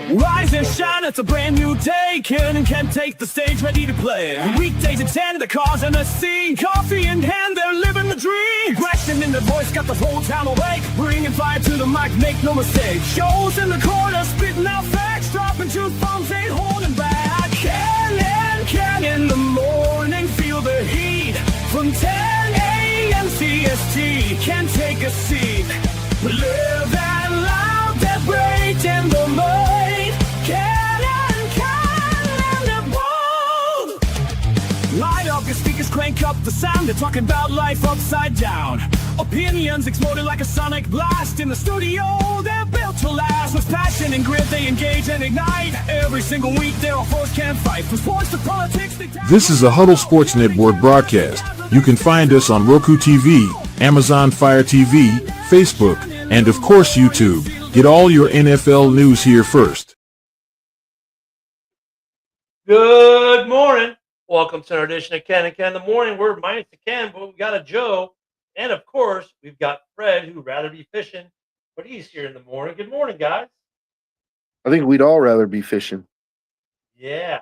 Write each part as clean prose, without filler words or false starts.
Rise and shine, it's a brand new day. Can take the stage, ready to play. Weekdays at 10, the cars and the scene. Coffee in hand, they're living the dream. Question in the voice, got the whole town awake. Bringing fire to the mic, make no mistake. Shows in the corner, spitting out facts. Dropping truth bombs, ain't holding back. Can in the morning, feel the heat. From 10 a.m. CST, can take a seat. Live that loud, that break in the mud. Light up your speakers, crank up the sound. They're talking about life upside down. Opinions exploding like a sonic blast. In the studio, they're built to last. With passion and grit, they engage and ignite. Every single week, their foes can't fight. From sports to politics, This is a Huddle Sports Network broadcast. You can find us on Roku TV, Amazon Fire TV, Facebook, and of course YouTube. Get all your NFL news here first. Good morning. Welcome to our edition of Ken and Ken in the Morning. We're minus the Ken, but we've got a Joe. And of course, we've got Fred, who'd rather be fishing, but he's here in the morning. Good morning, guys. I think we'd all rather be fishing. Yeah.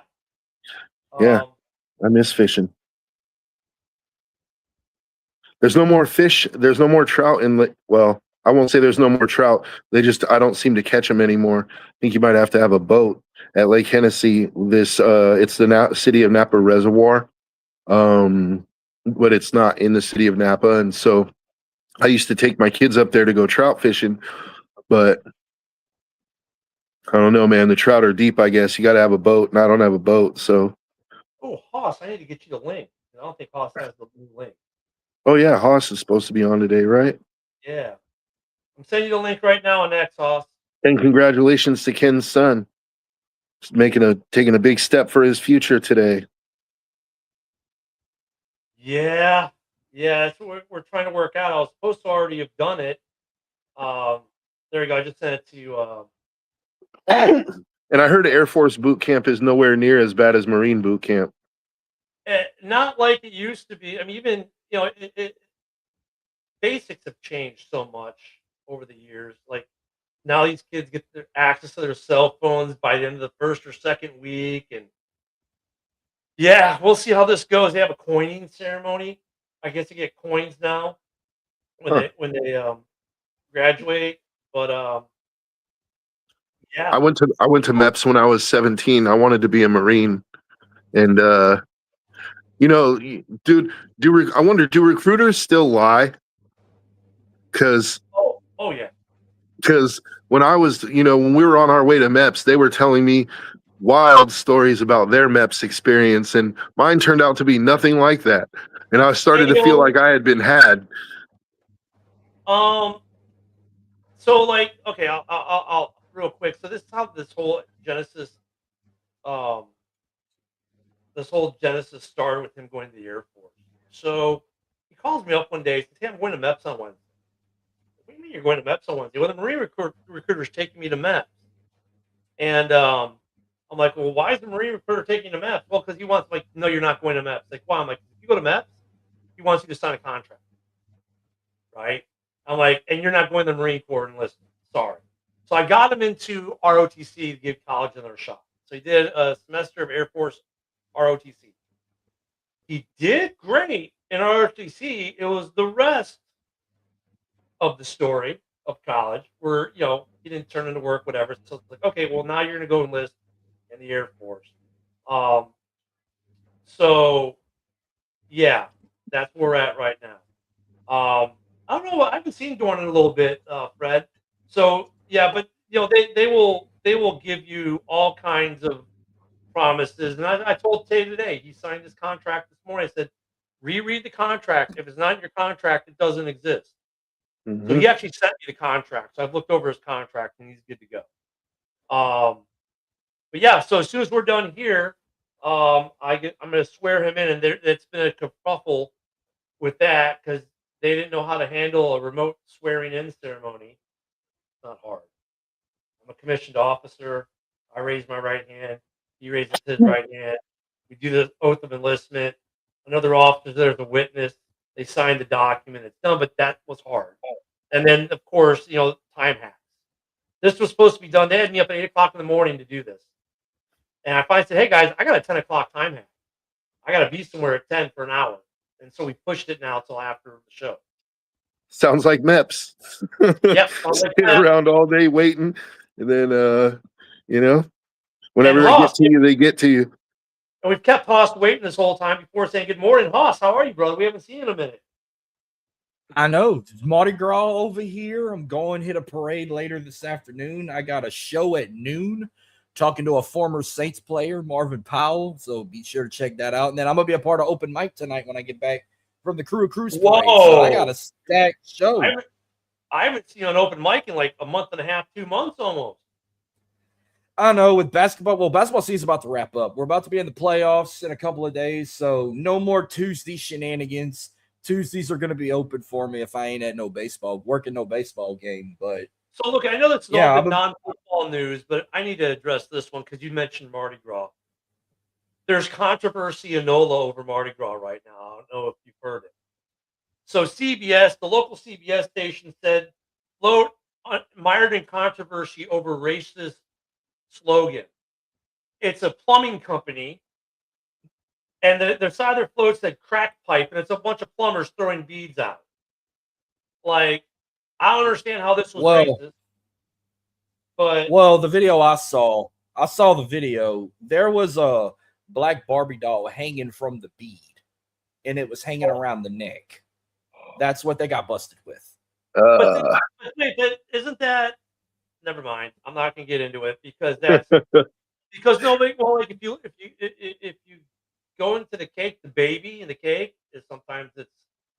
Yeah. I miss fishing. There's no more fish. There's no more trout well, I won't say there's no more trout. I don't seem to catch them anymore. I think you might have to have a boat at Lake Hennessy. It's the city of Napa Reservoir, but it's not in the city of Napa. And so I used to take my kids up there to go trout fishing, but I don't know, man. The trout are deep, I guess. You got to have a boat, and I don't have a boat, so. Oh, Haas, I need to get you the link. I don't think Haas has the new link. Oh, yeah, Haas is supposed to be on today, right? Yeah. I'm sending you the link right now on X, Haas. And congratulations to Ken's son. Taking a big step for his future today. Yeah. That's what we're trying to work out. I was supposed to already have done it. There you go. I just sent it to you. And I heard Air Force boot camp is nowhere near as bad as Marine boot camp. Not like it used to be. I mean, even basics have changed so much over the years. Like now, these kids get their access to their cell phones by the end of the first or second week, and yeah, we'll see how this goes. They have a coining ceremony. I guess they get coins now when they graduate. But yeah, I went to MEPS when I was 17. I wanted to be a Marine, and dude, I wonder, do recruiters still lie? Because yeah. Because when I was, when we were on our way to MEPS, they were telling me wild stories about their MEPS experience, and mine turned out to be nothing like that. And I started to feel like I had been had. So like, okay, I'll real quick. So this is how this whole Genesis started with him going to the Air Force. So he calls me up one day and says, "Hey, I'm going to MEPS on Wednesday." What do you mean you're going to MEPS on Wednesday? Well, the Marine recruiter's taking me to MEPS. And I'm like, well, why is the Marine recruiter taking you to MEPS? Well, because he wants, no, you're not going to MEPS. Like, why? I'm like, if you go to MEPS, he wants you to sign a contract. Right? I'm like, and you're not going to the Marine Corps enlisted. Sorry. So I got him into ROTC to give college another shot. So he did a semester of Air Force ROTC. He did great in ROTC. It was the rest of the story of college where, he didn't turn into work, whatever. So it's like, okay, well, now you're going to go enlist in the Air Force. So, yeah, that's where we're at right now. I don't know. I've been seeing Dorn a little bit, Fred. So, yeah, but, they will give you all kinds of promises. And I told Tay today, he signed his contract this morning. I said, reread the contract. If it's not in your contract, it doesn't exist. Mm-hmm. So he actually sent me the contract. So I've looked over his contract and he's good to go. But yeah, so as soon as we're done here, I'm going to swear him in, and it's been a kerfuffle with that because they didn't know how to handle a remote swearing in ceremony. It's not hard. I'm a commissioned officer. I raise my right hand. He raises his right hand. We do the oath of enlistment. Another officer, there's a witness. They signed the document. It's done, but that was hard. And then, of course, time hacks. This was supposed to be done. They had me up at 8 o'clock in the morning to do this. And I finally said, hey, guys, I got a 10 o'clock time hack. I got to be somewhere at 10 for an hour. And so we pushed it now till after the show. Sounds like MEPS. Yep. Sounds like Sitting that. around all day waiting, and then you know, whenever And they get Hoss, to you, they get to you. and we've kept Hoss waiting this whole time before saying, good morning, Hoss. How are you, brother? We haven't seen you in a minute. I know. It's Mardi Gras over here. I'm going to hit a parade later this afternoon. I got a show at noon talking to a former Saints player, Marvin Powell. So be sure to check that out. And then I'm going to be a part of open mic tonight when I get back from the Crew Cruise parade. So I got a stacked show. I haven't seen you on open mic in like a month and a half, 2 months almost. I know with basketball. Well, basketball season's about to wrap up. We're about to be in the playoffs in a couple of days. So no more Tuesday shenanigans. Tuesdays are going to be open for me if I ain't at no baseball game. But So look, I know that's Yeah, not non-football news, but I need to address this one because you mentioned Mardi Gras. There's controversy in NOLA over Mardi Gras right now. I don't know if you've heard it. So CBS, the local CBS station said, float mired in controversy over racist slogan. It's a plumbing company, and the side of their float said crack pipe, and it's a bunch of plumbers throwing beads out. Like, I don't understand how this was racist. But well, the video I saw the video. There was a black Barbie doll hanging from the bead, and it was hanging around the neck. That's what they got busted with. but wait, isn't that? Never mind. I'm not going to get into it because that's because nobody. Well, like if you go into the cake, the baby in the cake is sometimes it's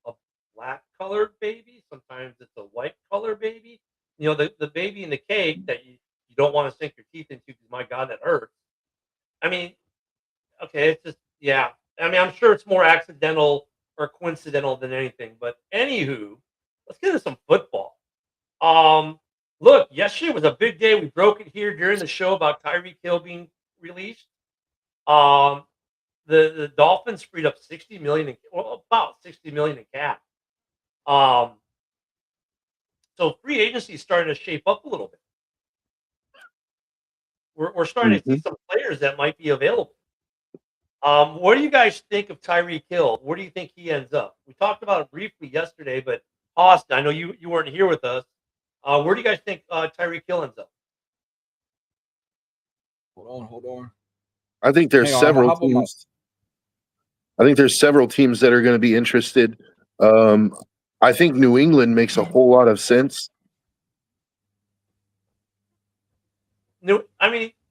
a black colored baby, sometimes it's a white colored baby. You know, the baby in the cake that you don't want to sink your teeth into because my God, that hurts. I mean, okay, it's just yeah. I mean, I'm sure it's more accidental or coincidental than anything. But anywho, let's get into some football. Look, yesterday was a big day. We broke it here during the show about Tyreek Hill being released. The Dolphins freed up 60 million, about 60 million in cap. So free agency is starting to shape up a little bit. We're starting to see some players that might be available. What do you guys think of Tyreek Hill? Where do you think he ends up? We talked about it briefly yesterday, but Austin, I know you weren't here with us. Where do you guys think Tyreek Hill ends up? Hold on. I think there's several teams. I think there's several teams that are going to be interested. I think New England makes a whole lot of sense. New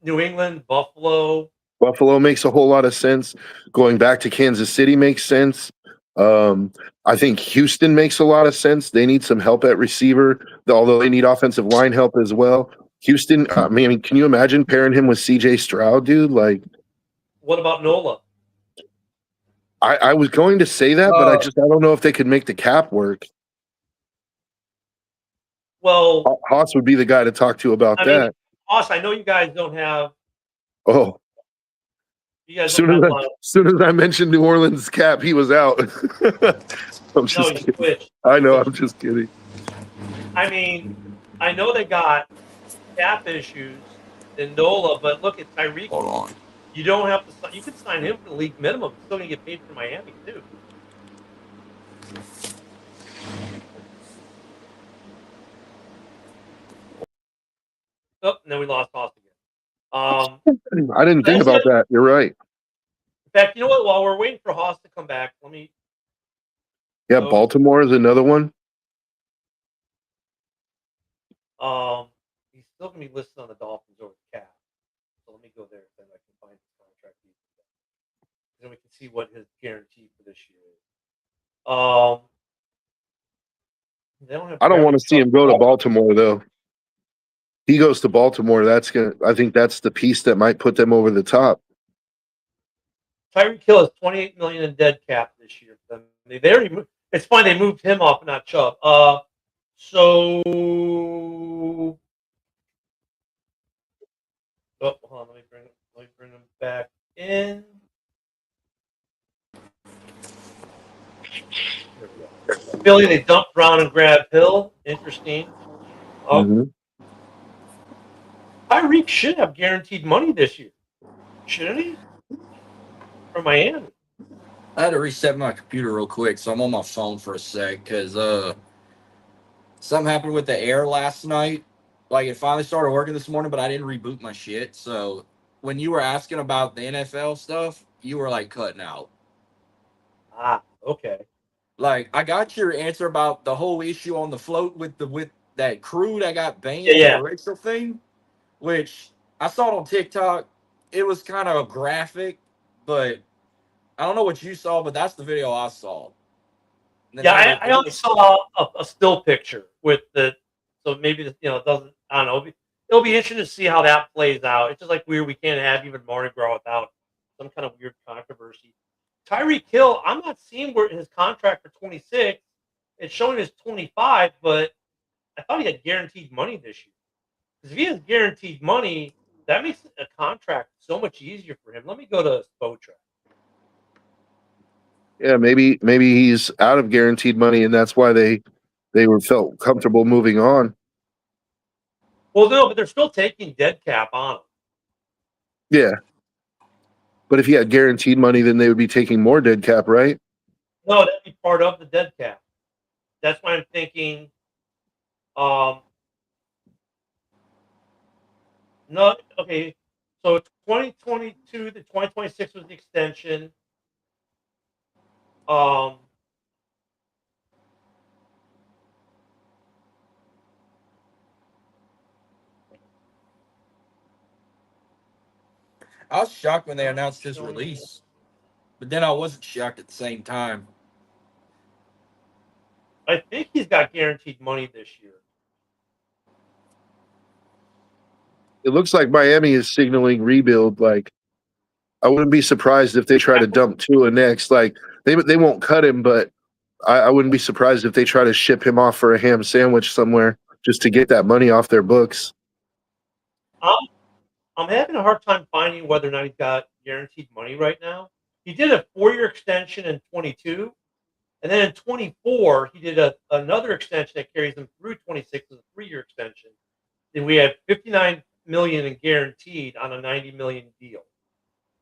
England, Buffalo. Buffalo makes a whole lot of sense. Going back to Kansas City makes sense. I think Houston makes a lot of sense. They need some help at receiver, although they need offensive line help as well. Houston, I mean, can you imagine pairing him with CJ Stroud, dude? Like, what about Nola? I was going to say that, but I don't know if they could make the cap work. Well, Haas would be the guy to talk to about that. Haas, I know you guys don't have. Oh, you guys as soon as I mentioned New Orleans cap, he was out. I'm just kidding. Switched. I know. I'm just kidding. I mean, I know they got cap issues in NOLA, but look at Tyreek. Hold on. You don't have to. You can sign him for the league minimum. You're still gonna get paid for Miami too. Oh, and then we lost Haas again. I didn't think about that. You're right. In fact, you know what? While we're waiting for Haas to come back, let me. Yeah, Baltimore is another one. He's still gonna be listed on the Dolphins over the cap. So let me go there, then I can find his contract. Then we can see what his guarantee for this year is. I don't want to see him go to Baltimore though. He goes to Baltimore. I think that's the piece that might put them over the top. Tyreek Hill has $28 million in dead cap this year. They already moved. It's fine. They moved him off, not Chubb. So. Oh, hold on. Let me bring him back in. Philly, they dumped Brown and grabbed Hill. Interesting. Tyreek should have guaranteed money this year, shouldn't he? For Miami. I had to reset my computer real quick, so I'm on my phone for a sec because something happened with the air last night. Like it finally started working this morning, but I didn't reboot my shit. So when you were asking about the NFL stuff, you were like cutting out. Ah, okay. Like I got your answer about the whole issue on the float with that crew that got banned Yeah, for yeah. the racial thing, which I saw it on TikTok. It was kind of graphic, but I don't know what you saw, but that's the video I saw. And then Yeah, some of I the only saw a still picture with the, so maybe it doesn't. I don't know. It'll be interesting to see how that plays out. It's just like weird. We can't have even Mardi Gras without some kind of weird controversy. Tyreek Hill, I'm not seeing where his contract for 26. It's showing as 25, but I thought he had guaranteed money this year. Because if he has guaranteed money, that makes a contract so much easier for him. Let me go to Spotrac. Yeah, maybe he's out of guaranteed money, and that's why they were felt comfortable moving on. Well, no, but they're still taking dead cap on him. Yeah, but if he had guaranteed money, then they would be taking more dead cap, right? No, that'd be part of the dead cap. That's why I'm thinking. No, okay. So 2022 to 2026 was the extension. Um, I was shocked when they announced his release, but then I wasn't shocked at the same time. I think he's got guaranteed money this year. It looks like Miami is signaling rebuild. Like, I wouldn't be surprised if they try to dump Tua next. Like, they won't cut him, but I wouldn't be surprised if they try to ship him off for a ham sandwich somewhere just to get that money off their books. I'm having a hard time finding whether or not he's got guaranteed money right now. He did a 4-year extension in 22, and then in 24 he did another extension that carries him through 26 as a 3-year extension. Then we had 59 million in guaranteed on a 90 million deal.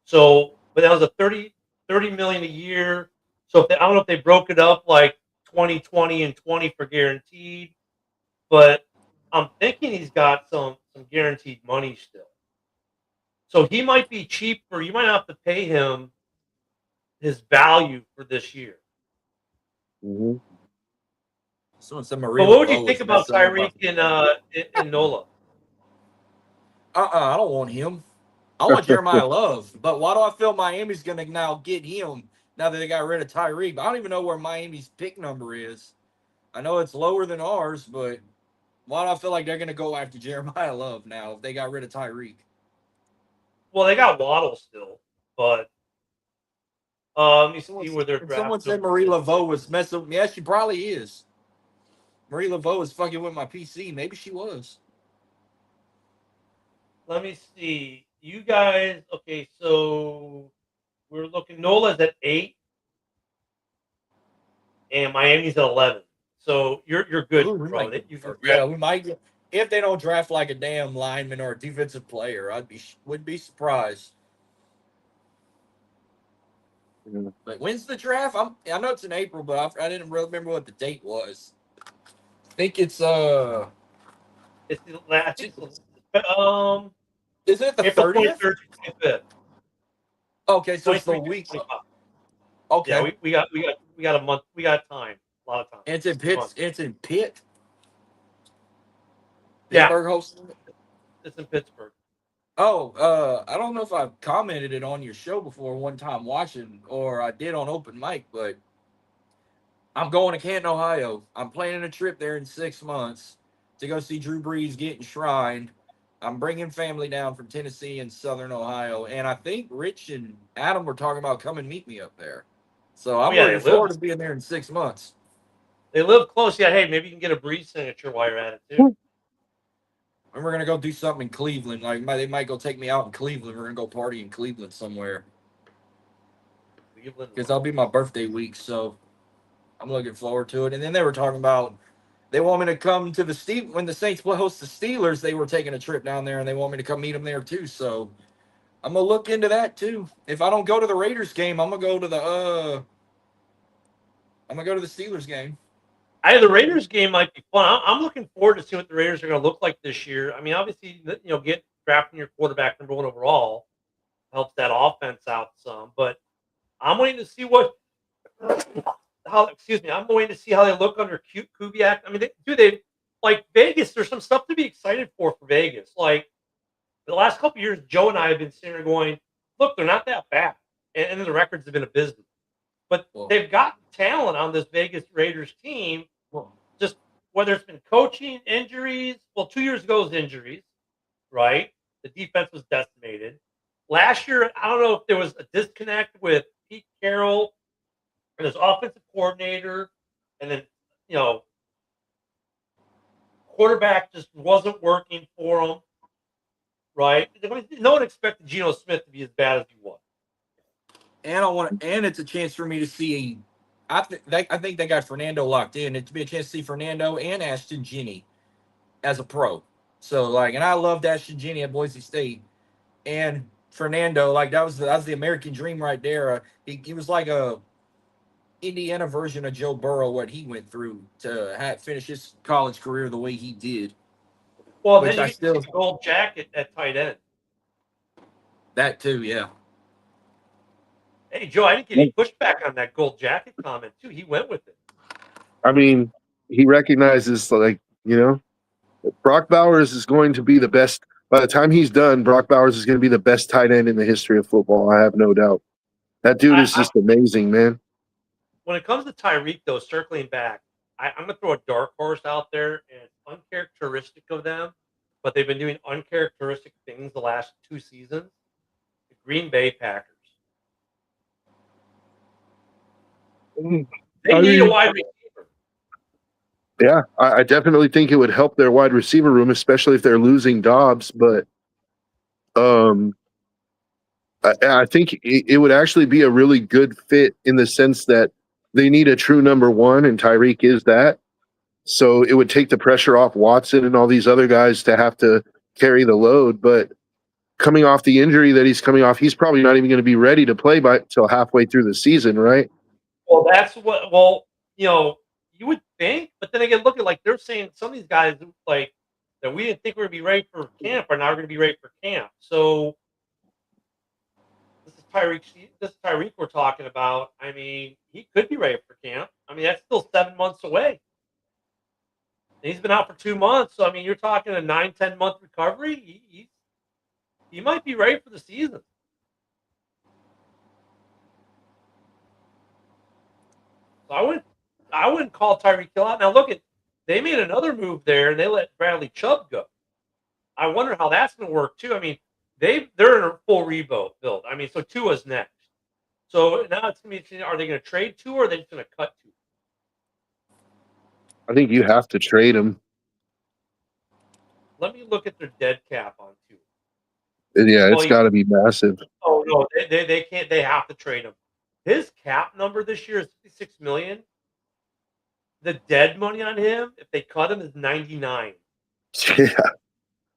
So, but that was a 30 million a year. So if I don't know if they broke it up like 20 and 20 for guaranteed, but I'm thinking he's got some guaranteed money still. So he might be cheaper. You might have to pay him his value for this year. Mm-hmm. Someone said But Maria. what would you think about Tyreek and Nola? I don't want him. I want Jeremiah Love. But why do I feel Miami's going to now get him now that they got rid of Tyreek? I don't even know where Miami's pick number is. I know it's lower than ours, but why do I feel like they're going to go after Jeremiah Love now if they got rid of Tyreek? Well, they got Waddle still, but let me see where they're drafting. Someone said Marie Laveau was messing with me. Yeah, she probably is. Marie Laveau is fucking with my PC. Maybe she was. Let me see. You guys, okay, so we're looking. Nola's at 8, and Miami's at 11. So you're good, Ooh, bro. We might get, if they don't draft like a damn lineman or a defensive player. Wouldn't be surprised. Yeah. But when's the draft? I know it's in April, but I didn't really remember what the date was. I think it's It's the last. is it the April 30th? 23rd to 25th. Okay, so it's the 23rd to week. 25th. Okay, Yeah, we got a month. We got time. A lot of time. it's in Pitt. It's in Pitt. Yeah. Pittsburgh hosting it. It's in Pittsburgh. Oh, I don't know if I've commented it on your show before one time watching, or I did on open mic, but I'm going to Canton, Ohio. I'm planning a trip there in 6 months to go see Drew Brees get enshrined. I'm bringing family down from Tennessee and Southern Ohio, and I think Rich and Adam were talking about come and meet me up there. So I'm looking forward to being there in 6 months. They live close. Yeah, hey, maybe you can get a Brees signature while you're at it too. And we're gonna go do something in Cleveland. Like they might go take me out in Cleveland. We're gonna go party in Cleveland somewhere. Because that'll be my birthday week, so I'm looking forward to it. And then they were talking about They want me to come to the when the Saints host the Steelers. They were taking a trip down there, and they want me to come meet them there too. So I'm gonna look into that too. If I don't go to the Raiders game, I'm gonna go to the Steelers game. The Raiders game might be fun. I'm looking forward to seeing what the Raiders are going to look like this year. I mean, obviously, get drafting your quarterback number 1 overall helps that offense out some. But I'm waiting to see I'm waiting to see how they look under Kubiak. I mean, they like Vegas? There's some stuff to be excited for Vegas. Like the last couple of years, Joe and I have been sitting there going, "Look, they're not that bad," and the records have been abysmal. But they've got talent on this Vegas Raiders team. Just whether it's been coaching, injuries. Well, 2 years ago it was injuries, right? The defense was decimated. Last year, I don't know if there was a disconnect with Pete Carroll and his offensive coordinator, and then quarterback just wasn't working for him, right? No one expected Geno Smith to be as bad as he was. And it's a chance for me to see. I think they got Fernando locked in. It'd be a chance to see Fernando and Ashton Jenney as a pro. So and I loved Ashton Jenney at Boise State, and Fernando, that was the American dream right there. He was like a Indiana version of Joe Burrow, what he went through to finish his college career the way he did. Well, then you still gold jacket at tight end. That too, yeah. Hey, Joe, I didn't get any pushback on that gold jacket comment, too. He went with it. I mean, he recognizes, Brock Bowers is going to be the best. By the time he's done, Brock Bowers is going to be the best tight end in the history of football. I have no doubt. That dude is just amazing, man. When it comes to Tyreek, though, circling back, I'm going to throw a dark horse out there, and it's uncharacteristic of them, but they've been doing uncharacteristic things the last 2 seasons. The Green Bay Packers. They need a wide receiver. Yeah, I definitely think it would help their wide receiver room, especially if they're losing Dobbs. But I think it would actually be a really good fit in the sense that they need a true number 1, and Tyreek is that. So it would take the pressure off Watson and all these other guys to have to carry the load. But coming off the injury that he's coming off, he's probably not even going to be ready to play till halfway through the season, right? Well, that's what. Well, you would think, but then again, look at they're saying some of these guys that we didn't think we were going to be ready for camp are now going to be ready for camp. So this is Tyreek. This is Tyreek we're talking about. I mean, he could be ready for camp. I mean, that's still 7 months away. And he's been out for 2 months, so I mean, you're talking a 9-10 month recovery. He might be ready for the season. So I wouldn't call Tyreek Hill out. Now look they made another move there and they let Bradley Chubb go. I wonder how that's going to work too. I mean, they're in a full rebuild. I mean, so Tua's next. So now it's going to be, are they going to trade Tua or are they just going to cut Tua? I think you have to trade him. Let me look at their dead cap on Tua. Yeah, it's got to be massive. Oh no, they can't. They have to trade him. His cap number this year is $56 million. The dead money on him, if they cut him, is 99. Yeah.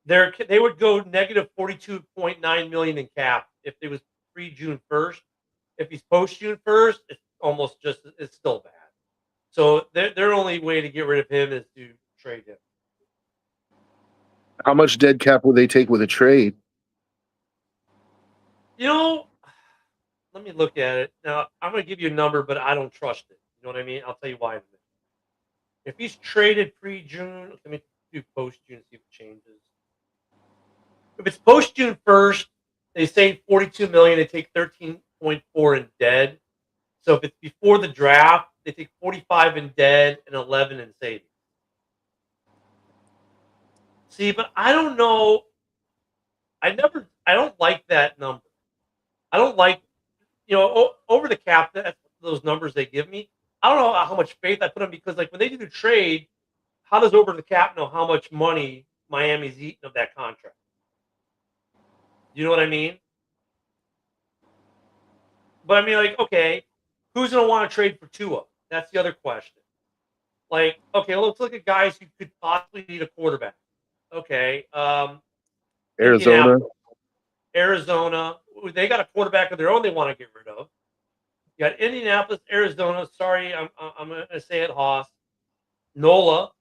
They would go negative 42.9 million in cap if it was pre-June 1st. If he's post-June 1st, it's still bad. So their only way to get rid of him is to trade him. How much dead cap would they take with a trade? Let me look at it. Now, I'm going to give you a number, but I don't trust it. You know what I mean? I'll tell you why in a minute. If he's traded pre-June, let me do post-June, see if it changes. If it's post-June 1st, they say 42 million, they take 13.4 in dead. So if it's before the draft, they take 45 in dead and 11 in savings. See, but I don't know. I don't like that number. I don't like, over the cap, those numbers they give me. I don't know how much faith I put in because, when they do the trade, how does over the cap know how much money Miami's eating of that contract? You know what I mean? But I mean, okay, who's going to want to trade for Tua? That's the other question. Like, okay, let's look at guys who could possibly need a quarterback. Okay, Arizona. Indianapolis, Arizona. Ooh, they got a quarterback of their own they want to get rid of. You got Indianapolis, Arizona. Sorry, I'm going to say it, Haas. NOLA.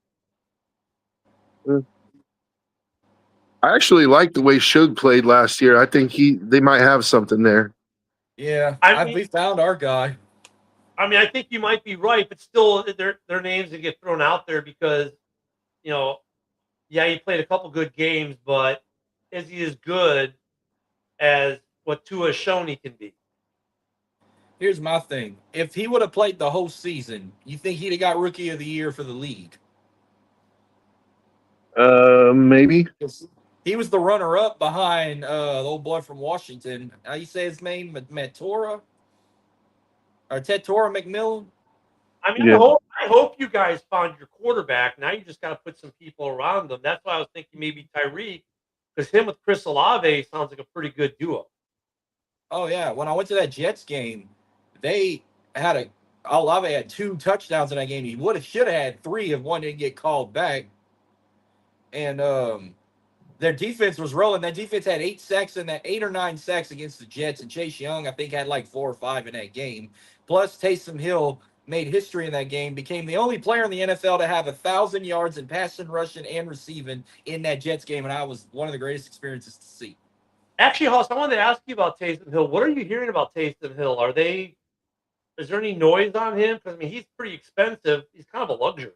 I actually like the way Suge played last year. I think they might have something there. Yeah, I we found our guy. mean, I think you might be right, but still, their names that get thrown out there because, yeah, he played a couple good games, but is he as good as what Tua has shown he can be? Here's my thing. If he would have played the whole season, you think he'd have got Rookie of the Year for the league? Maybe. He was the runner-up behind the old boy from Washington. How you say his name? Matora? Or Tetora McMillan? I mean, Yeah. I hope you guys found your quarterback. Now you just got to put some people around them. That's why I was thinking maybe Tyreek, because him with Chris Olave sounds like a pretty good duo. Oh, yeah. When I went to that Jets game, they had Olave had 2 touchdowns in that game. He should have had 3 if one didn't get called back. And their defense was rolling. That defense had 8 sacks in that 8 or 9 sacks against the Jets, and Chase Young, I think, had like 4 or 5 in that game. Plus, Taysom Hill made history in that game, became the only player in the NFL to have 1,000 yards in passing, rushing, and receiving in that Jets game, and I was one of the greatest experiences to see. Actually, Hoss, I wanted to ask you about Taysom Hill. What are you hearing about Taysom Hill? Is there any noise on him? Because I mean, he's pretty expensive. He's kind of a luxury.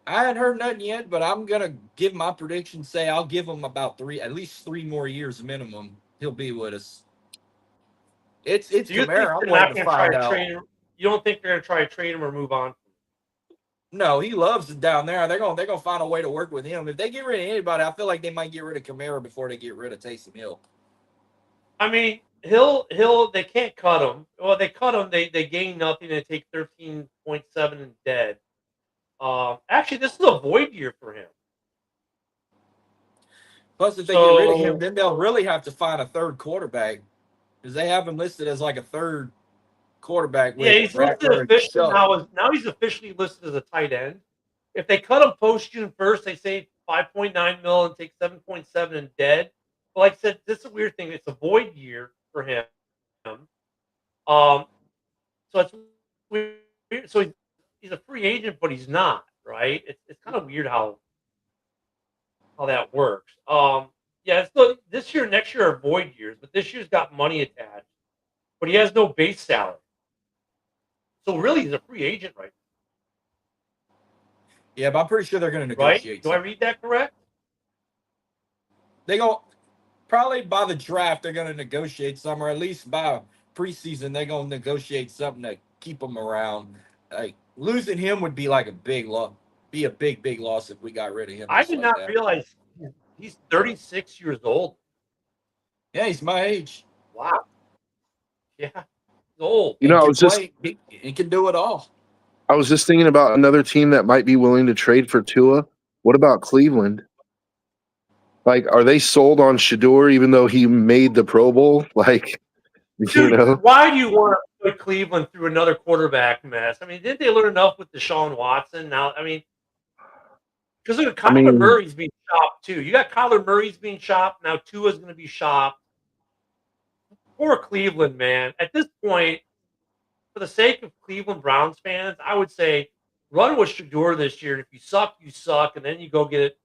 I haven't heard nothing yet, but I'm gonna give my prediction. Say I'll give him about at least 3 more years minimum. He'll be with us. It's Do you think Kamara. I'm they're not waiting to going to try find to out. trade him? You don't think they're going to try to trade him or move on? No, he loves it down there. They're gonna find a way to work with him. If they get rid of anybody, I feel like they might get rid of Kamara before they get rid of Taysom Hill. I mean, Hill, they can't cut him. Well, they cut him. They gain nothing. They take 13.7 and dead. Actually, this is a void year for him. Plus, if they get rid of him, then they'll really have to find a third quarterback because they have him listed as like a third quarterback. Yeah, he's listed officially now. He's officially listed as a tight end. If they cut him post June 1st, they say 5.9 mil and take 7.7 and dead. But like I said, this is a weird thing. It's a void year for him. So it's weird. So he's a free agent, but he's not, right? It's kind of weird how that works. Yeah, so this year, next year are void years, but this year's got money attached, but he has no base salary. So really, he's a free agent right now. Yeah, but I'm pretty sure they're going to negotiate. Right? Do I read that correct? They go probably by the draft. They're going to negotiate some, or at least by preseason, they're going to negotiate something to keep him around. Like losing him would be like a big loss. Be a big loss if we got rid of him. I did not realize he's 36 years old. Yeah, he's my age. Wow. Yeah, he's old. You know, he can do it all. I was just thinking about another team that might be willing to trade for Tua. What about Cleveland? Like, are they sold on Shador even though he made the Pro Bowl? Like, Dude, why do you want to put Cleveland through another quarterback mess? I mean, didn't they learn enough with Deshaun Watson? Now, I mean, because look, Kyler Murray's being shopped too. You got Kyler Murray's being shopped. Now Tua's going to be shopped. Poor Cleveland, man. At this point, for the sake of Cleveland Browns fans, I would say run with Shador this year. And if you suck, you suck, and then you go get it,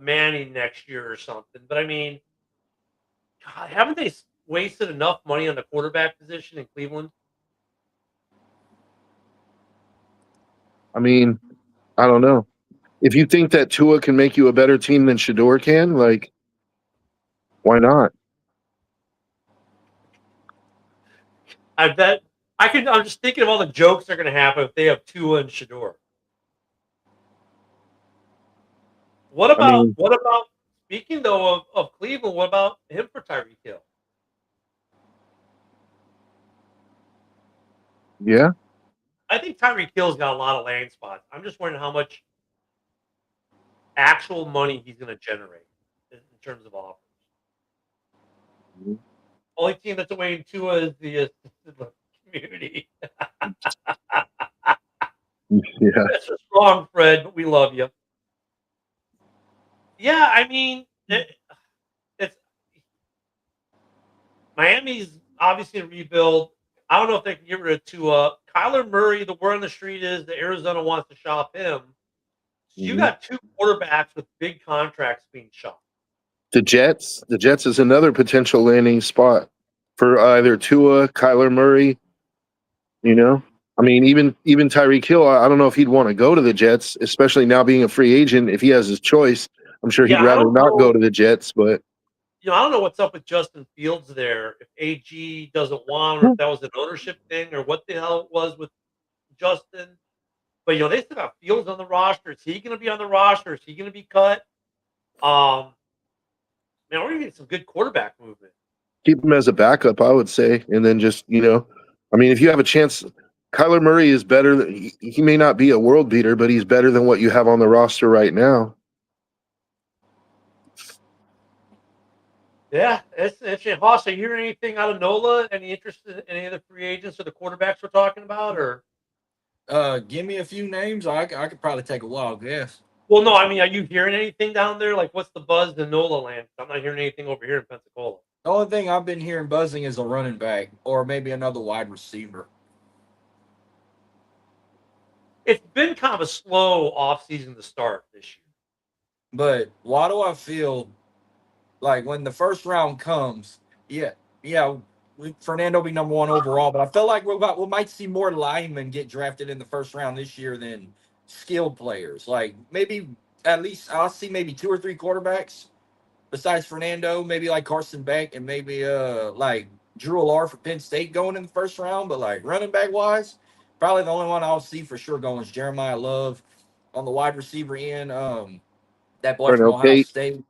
Manning next year or something. But I mean, God, haven't they wasted enough money on the quarterback position in Cleveland? I mean, I don't know. If you think that Tua can make you a better team than Shador can, like, why not? I bet I'm just thinking of all the jokes they're going to have if they have Tua and Shador. What about speaking though of Cleveland? What about him for Tyreek Hill? Yeah, I think Tyreek Hill's got a lot of land spots. I'm just wondering how much actual money he's going to generate in terms of offers. Mm-hmm. Only team that's away in Tua is the community. Yeah. That's just wrong, Fred, but we love you. Yeah, I mean, it's Miami's obviously a rebuild. I don't know if they can get rid of Tua. Kyler Murray, the word on the street is that Arizona wants to shop him. So you Mhm. got two quarterbacks with big contracts being shopped. The Jets is another potential landing spot for either Tua, Kyler Murray. You know, I mean, even Tyreek Hill. I don't know if he'd want to go to the Jets, especially now being a free agent. If he has his choice, I'm sure he'd Yeah, I rather don't not go know. to the Jets. But I don't know what's up with Justin Fields there. If AG doesn't want, or if that was an ownership thing, or what the hell it was with Justin. But they still got Fields on the roster. Is he going to be on the roster? Is he going to be cut? Man, we're going to get some good quarterback movement. keep him as a backup, I would say, and then just I mean, if you have a chance, Kyler Murray is better. He may not be a world beater, but he's better than what you have on the roster right now. Yeah, it's interesting. Hoss, are you hearing anything out of NOLA? Any interest in any of the free agents or the quarterbacks we're talking about? Or Give me a few names. I could probably take a wild guess. well, no, I mean, are you hearing anything down there? Like, what's the buzz in NOLA land? I'm not hearing anything over here in Pensacola. The only thing I've been hearing buzzing is a running back or maybe another wide receiver. It's been kind of a slow offseason to start this year. But why do I feel like when the first round comes, Fernando be number one overall, but I feel like we might see more linemen get drafted in the first round this year than skilled players. Like maybe at least I'll see maybe 2 or 3 quarterbacks besides Fernando, maybe like Carson Beck and maybe like Drew Allar for Penn State going in the first round. But like running back wise, probably the only one I'll see for sure going is Jeremiah Love on the wide receiver end. That boy from Carnell Ohio Tate. State.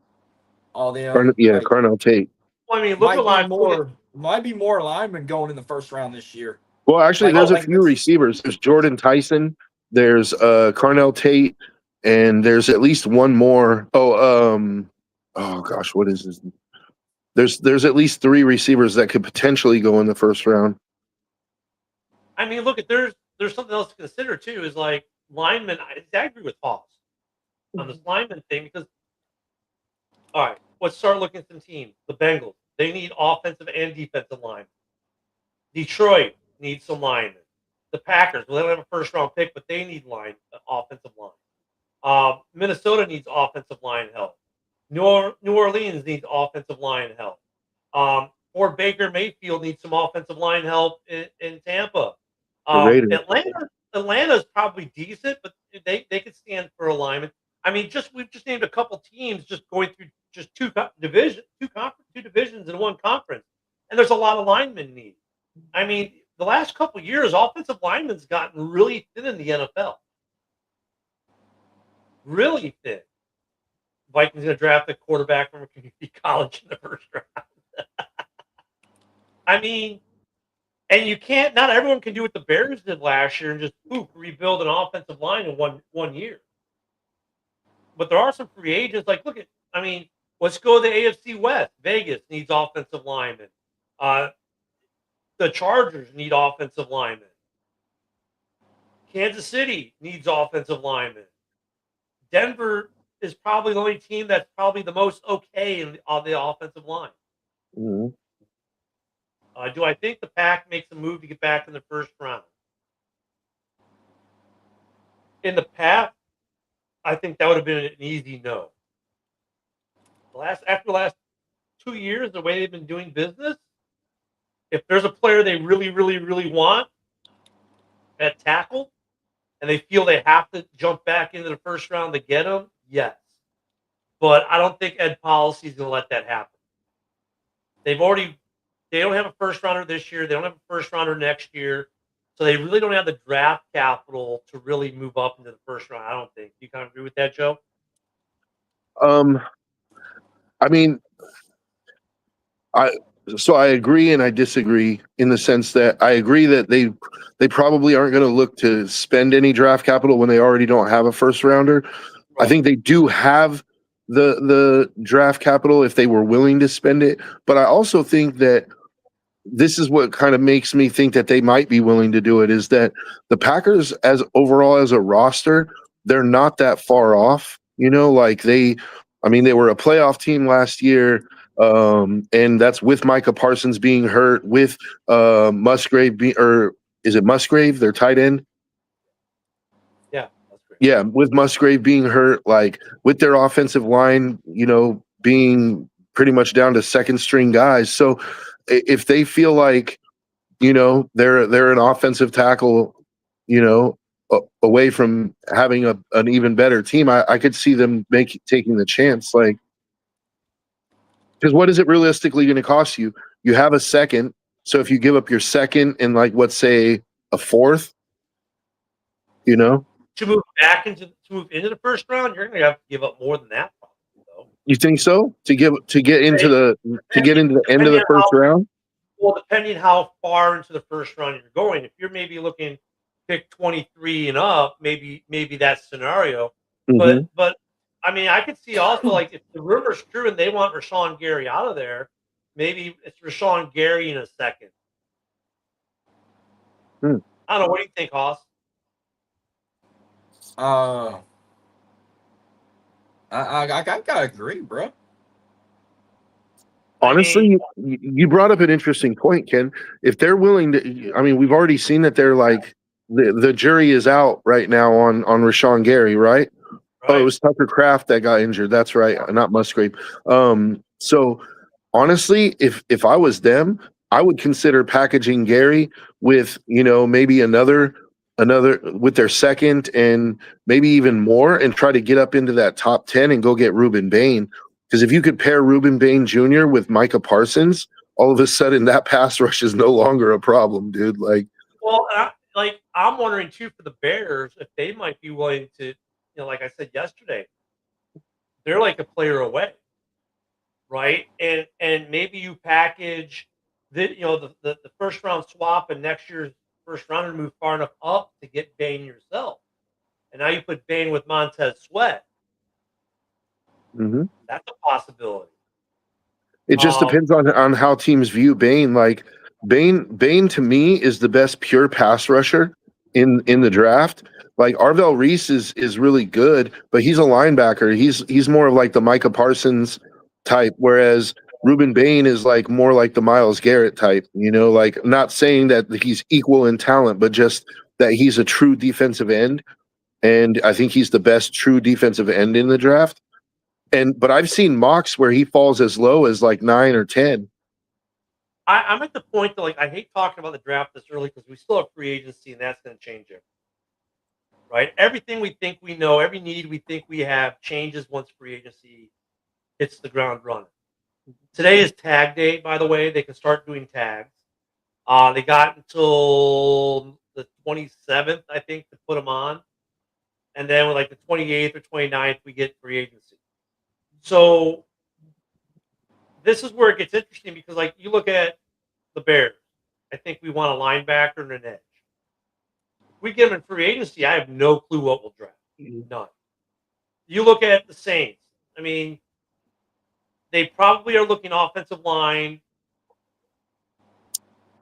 All them. Like, Carnell Tate. Well, I mean, look at might be more linemen going in the first round this year. Well, actually, Like, there's a like few this- receivers. There's Jordan Tyson. There's Carnell Tate, and there's at least one more. Oh gosh, what is this? There's at least 3 receivers that could potentially go in the first round. I mean, look at there's something else to consider too. Is like linemen. I agree with Hoss on this lineman thing because. All right, let's start looking at some teams. The Bengals. They need offensive and defensive line. Detroit needs some linemen. The Packers. Well, they don't have a first round pick, but they need offensive line. Minnesota needs offensive line help. New Orleans needs offensive line help. Or Baker Mayfield needs some offensive line help in Tampa. Atlanta's probably decent, but they could stand for alignment. I mean, we've just named a couple teams just going through just two divisions in one conference, and there's a lot of linemen need. I mean, the last couple of years, offensive linemen's gotten really thin in the NFL. Really thin. Vikings going to draft a quarterback from a community college in the first round. I mean, and you can't. Not everyone can do what the Bears did last year and just rebuild an offensive line in one year. But there are some free agents. Like, let's go to the AFC West. Vegas needs offensive linemen. The Chargers need offensive linemen. Kansas City needs offensive linemen. Denver is probably the only team that's probably the most okay on the offensive line. Mm-hmm. Do I think the Pack makes a move to get back in the first round? In the past, I think that would have been an easy no. After the last 2 years, the way they've been doing business, if there's a player they really, really, really want at tackle, and they feel they have to jump back into the first round to get him, yes. But I don't think Ed Policy is going to let that happen. They don't have a first rounder this year. They don't have a first rounder next year. So they really don't have the draft capital to really move up into the first round, I don't think. Do you kind of agree with that, Joe? I mean, I agree and I disagree in the sense that I agree that they probably aren't going to look to spend any draft capital when they already don't have a first rounder. Right. I think they do have the draft capital if they were willing to spend it, but I also think that this is what kind of makes me think that they might be willing to do it, is that the Packers as overall as a roster, they're not that far off. You know, like they were a playoff team last year. And that's with Micah Parsons being hurt, with Musgrave or is it Musgrave, their tight end? Yeah, that's great. Yeah, with Musgrave being hurt, like with their offensive line, you know, being pretty much down to second string guys. So if they feel like, you know, they're an offensive tackle, you know, away from having an even better team, I could see them taking the chance. Like, because what is it realistically going to cost you? You have a second, so if you give up your second and like let's say a fourth, you know, To move into the first round, you're going to have to give up more than that, probably, though. you think so? To get into the end of the first round? Well, depending how far into the first round you're going, if you're maybe looking pick 23 and up, maybe that scenario. Mhm. But I mean, I could see also like if the rumor's true and they want Rashawn Gary out of there, maybe it's Rashawn Gary in a second. Hmm. I don't know. What do you think, Hoss? I gotta agree, bro. Honestly, you brought up an interesting point, Ken. If they're willing to, I mean, we've already seen that they're like the jury is out right now on Rashawn Gary, right? Oh, it was Tucker Kraft that got injured. That's right, not Musgrave. So honestly, if I was them, I would consider packaging Gary with, you know, maybe another with their second and maybe even more, and try to get up into that top 10 and go get Reuben Bain. Because if you could pair Reuben Bain Jr. with Micah Parsons, all of a sudden that pass rush is no longer a problem, dude. Like, well, I'm wondering too for the Bears if they might be willing to, you know, like I said yesterday, they're like a player away, right? And maybe you package the, you know, the first round swap and next year's first rounder move far enough up to get Bain yourself, and now you put Bain with Montez Sweat. mm-hmm. That's a possibility. It just depends on how teams view Bain. Like Bain to me is the best pure pass rusher in the draft. Like Arvell Reese is really good, but he's a linebacker. He's more of like the Micah Parsons type, whereas Reuben Bain is like more like the Myles Garrett type. You know, like not saying that he's equal in talent, but just that he's a true defensive end. And I think he's the best true defensive end in the draft. But I've seen mocks where he falls as low as like 9 or 10. I'm at the point that like I hate talking about the draft this early because we still have free agency and that's going to change it. Right? Everything we think we know, every need we think we have changes once free agency hits the ground running. Today is tag day, by the way. They can start doing tags. They got until the 27th, I think, to put them on. And then with like the 28th or 29th, we get free agency. So this is where it gets interesting because, like, you look at the Bears. I think we want a linebacker and an edge. If we get them in free agency, I have no clue what we'll draft. None. You look at the Saints. I mean, they probably are looking offensive line,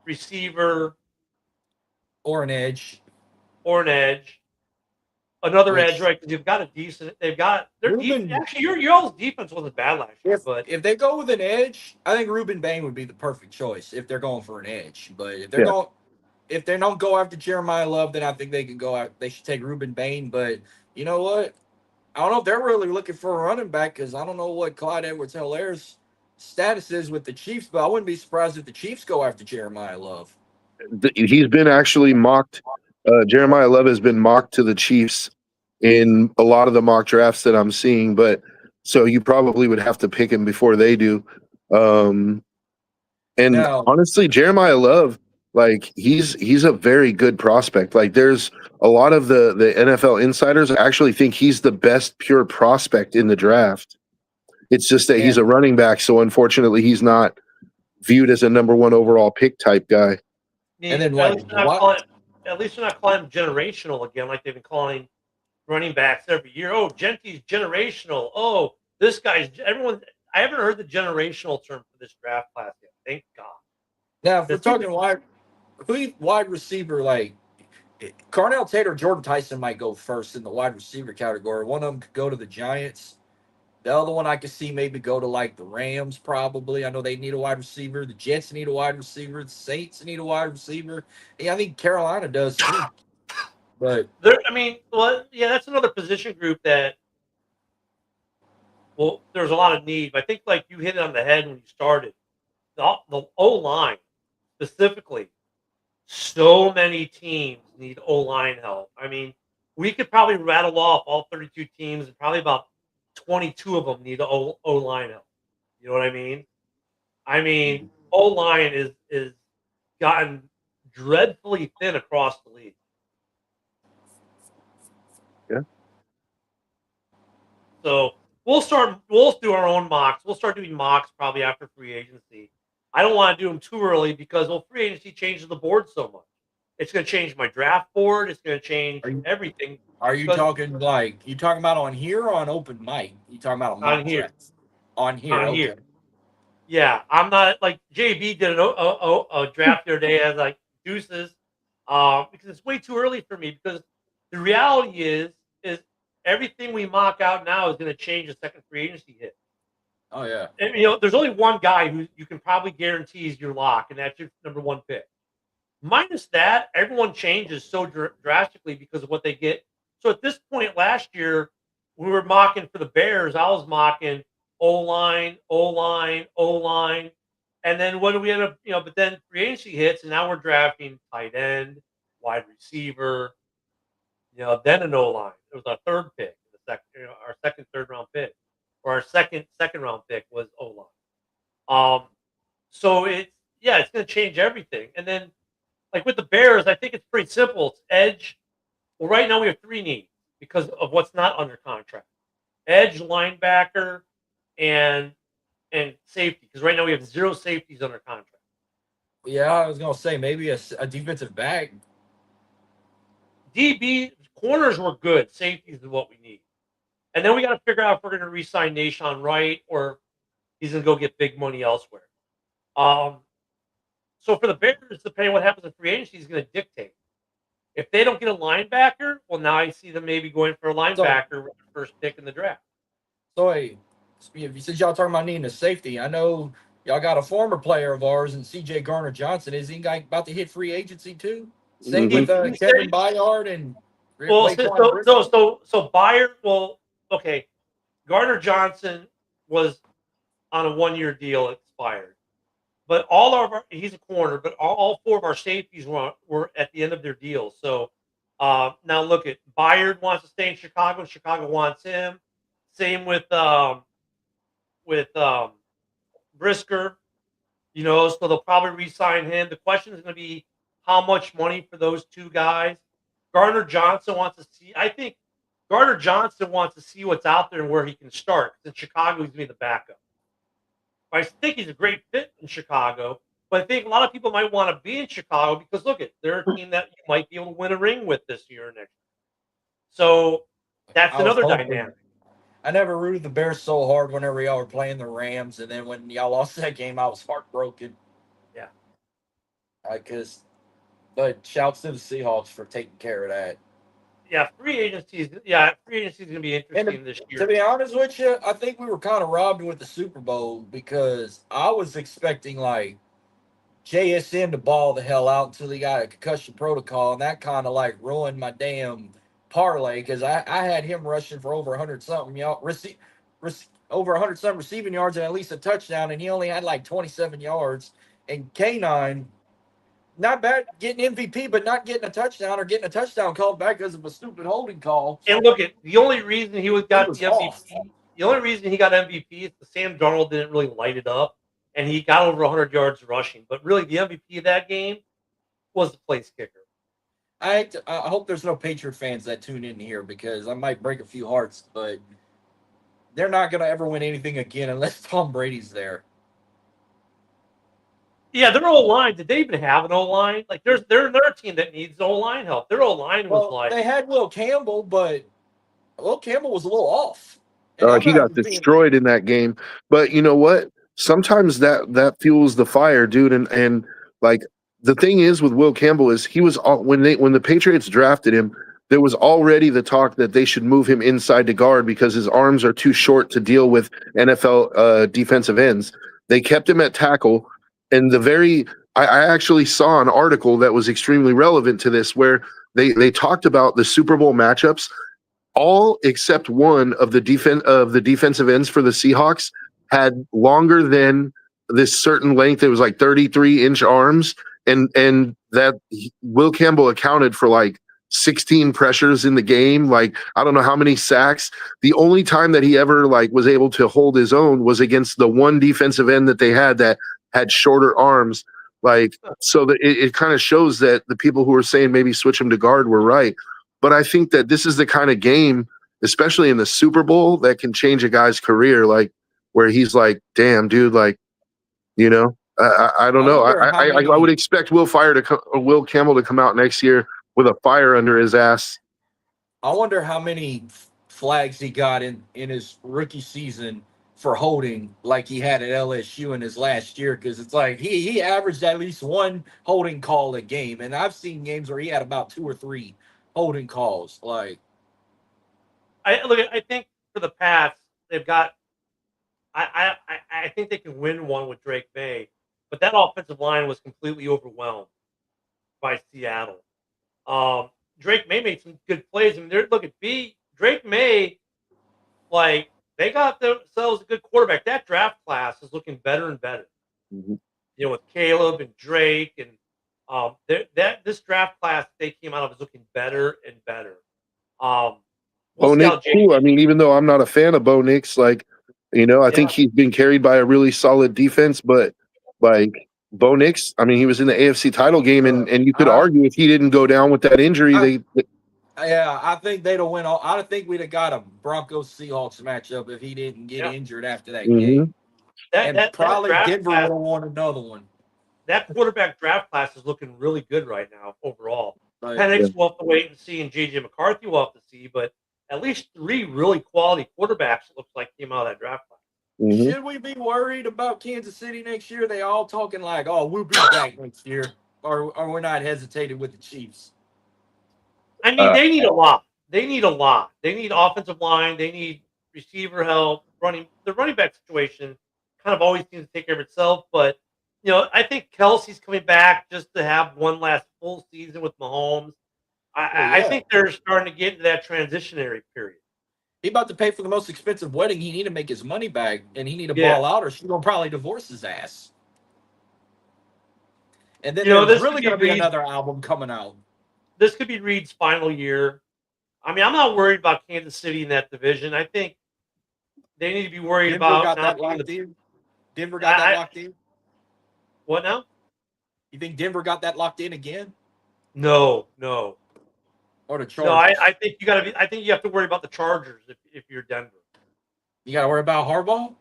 receiver, or an edge. Another edge, right? Because you've got a decent. They've got their actually. Your all's defense wasn't bad last year, but if they go with an edge, I think Reuben Bain would be the perfect choice if they're going for an edge. But if they're if they don't go after Jeremiah Love, then I think they can go out. They should take Reuben Bain. But you know what? I don't know if they're really looking for a running back because I don't know what Clyde Edwards-Helaire's status is with the Chiefs. But I wouldn't be surprised if the Chiefs go after Jeremiah Love. He's been actually mocked. Jeremiah Love has been mocked to the Chiefs in a lot of the mock drafts that I'm seeing, but so you probably would have to pick him before they do. Honestly, Jeremiah Love, like he's a very good prospect. Like there's a lot of the NFL insiders actually think he's the best pure prospect in the draft. It's just that he's a running back, so unfortunately he's not viewed as a number one overall pick type guy. And then at least they're not calling him generational again, like they've been calling running backs every year. Oh, Genty's generational. Oh, this guy's everyone. I haven't heard the generational term for this draft class yet. Thank God. Now, if we're The thing- talking wide receiver, like Carnell Taylor, Jordan Tyson might go first in the wide receiver category. One of them could go to the Giants. The other one I could see maybe go to like the Rams, probably. I know they need a wide receiver. The Jets need a wide receiver. The Saints need a wide receiver. Yeah, I think Carolina does too. But I mean, well, yeah, that's another position group that, well, there's a lot of need. But I think like you hit it on the head when you started. The O line specifically, so many teams need O line help. I mean, we could probably rattle off all 32 teams, and probably about 22 of them need O line help. You know what I mean? I mean, O line is gotten dreadfully thin across the league. Yeah. So we'll do our own mocks. We'll start doing mocks probably after free agency. I don't want to do them too early because free agency changes the board so much. It's going to change my draft board. It's going to change everything. are you talking about on here or on open mic? You talking about On here. On here. On Okay. here. Yeah, I'm not like JB did a draft the other day as like deuces because it's way too early for me. Because the reality is everything we mock out now is going to change the second free agency hit. Oh yeah. And, you know, there's only one guy who you can probably guarantee is your lock, and that's your number one pick. Minus that, everyone changes so drastically because of what they get. So at this point last year, we were mocking for the Bears. I was mocking O-line, O-line, O-line. And then what do we end up, you know, but then free agency hits, and now we're drafting tight end, wide receiver, you know, then an O-line. It was our third pick, our second, third round pick. Or our second round pick was O-line. So it's going to change everything. And then, like with the Bears, I think it's pretty simple. It's edge. Well, right now we have three needs because of what's not under contract: edge, linebacker, and safety. Because right now we have 0 safeties under contract. Yeah, I was gonna say maybe a defensive back. DB corners were good. Safeties is what we need. And then we got to figure out if we're going to re-sign Nahshon Wright or he's going to go get big money elsewhere. So for the Bears, depending on what happens in free agency, is going to dictate. If they don't get a linebacker, well, now I see them maybe going for a linebacker with the first pick in the draft. So hey, since y'all talking about needing a safety, I know y'all got a former player of ours in C.J. Garner-Johnson. Is he about to hit free agency too? Same with Kevin Byard and so Byard. Well, okay, Garner-Johnson was on a 1-year deal, expired. But he's a corner, but all 4 of our safeties were at the end of their deals. So now look at Byard wants to stay in Chicago. Chicago wants him. Same with Brisker. You know, so they'll probably re-sign him. The question is going to be how much money for those 2 guys. Garner-Johnson wants to see. I think Garner-Johnson wants to see what's out there and where he can start. In Chicago, he's going to be the backup. I think he's a great fit in Chicago, but I think a lot of people might want to be in Chicago because look, they're a team that you might be able to win a ring with this year or next year. So that's another dynamic. I never rooted the Bears so hard whenever y'all were playing the Rams, and then when y'all lost that game, I was heartbroken. Yeah. But shouts to the Seahawks for taking care of that. Yeah, free agency is going to be interesting this year. To be honest with you, I think we were kind of robbed with the Super Bowl because I was expecting like JSN to ball the hell out until he got a concussion protocol, and that kind of like ruined my damn parlay because I had him rushing for over 100-something over 100-something receiving yards and at least a touchdown, and he only had like 27 yards. And K9, not bad getting MVP, but not getting a touchdown or getting a touchdown called back because of a stupid holding call. And look, the only reason he got the MVP, the only reason he got MVP is the Sam Darnold didn't really light it up, and he got over 100 yards rushing. But really, the MVP of that game was the place kicker. I hope there's no Patriot fans that tune in here because I might break a few hearts, but they're not going to ever win anything again unless Tom Brady's there. Yeah, their O-line. Did they even have an O-line? Like, they're another team that needs O-line help. Their O-line was they had Will Campbell, but Will Campbell was a little off. He got destroyed in that game. But you know what? Sometimes that fuels the fire, dude. And Like the thing is with Will Campbell is he was all, when the Patriots drafted him, there was already the talk that they should move him inside to guard because his arms are too short to deal with NFL defensive ends. They kept him at tackle, and I actually saw an article that was extremely relevant to this where they talked about the Super Bowl matchups. All except one of the defensive ends for the Seahawks had longer than this certain length. It was like 33-inch arms, and that Will Campbell accounted for like 16 pressures in the game. Like I don't know how many sacks. The only time that he ever like was able to hold his own was against the one defensive end that they had that had shorter arms. Like so that it kind of shows that the people who were saying maybe switch him to guard were right. But I think that this is the kind of game, especially in the Super Bowl, that can change a guy's career. Like where he's like, "Damn, dude!" Like, you know, I don't know. I would expect Will Campbell to come out next year with a fire under his ass. I wonder how many flags he got in his rookie season for holding, like he had at LSU in his last year, because it's like he averaged at least one holding call a game, and I've seen games where he had about 2 or 3 holding calls. Like, I think for the Pats, they've got. I think they can win one with Drake May, but that offensive line was completely overwhelmed by Seattle. Drake May made some good plays. I mean, look at Drake May, like they got themselves a good quarterback. That draft class is looking better and better. Mm-hmm. You know, with Caleb and Drake and this draft class they came out of is looking better and better. Bo Nix too. I mean, even though I'm not a fan of Bo Nix, like, you know, I think he's been carried by a really solid defense, but like Bo Nix, I mean, he was in the AFC title game, and you could argue if he didn't go down with that injury, I think they'd have went. I think we'd have got a Broncos Seahawks matchup if he didn't get injured after that game. Probably Denver would have won another one. That quarterback draft class is looking really good right now overall. Penix will have to wait and see, and JJ McCarthy will have to see, but at least 3 really quality quarterbacks it looks like came out of that draft class. Mm-hmm. Should we be worried about Kansas City next year? They all talking like, "Oh, we'll be back next year," or we're not hesitating with the Chiefs. I mean, they need a lot. They need a lot. They need offensive line. They need receiver help. The running back situation kind of always seems to take care of itself. But you know, I think Kelsey's coming back just to have one last full season with Mahomes. I think they're starting to get into that transitionary period. He about to pay for the most expensive wedding. He need to make his money back, and he need to ball out, or she's gonna probably divorce his ass. And then there's really gonna be another album coming out. This could be Reed's final year. I mean, I'm not worried about Kansas City in that division. I think they need to be worried about. Denver got that locked in. What now? You think Denver got that locked in again? No. Or the Chargers? No, I think you got to be. I think you have to worry about the Chargers if you're Denver. You got to worry about Harbaugh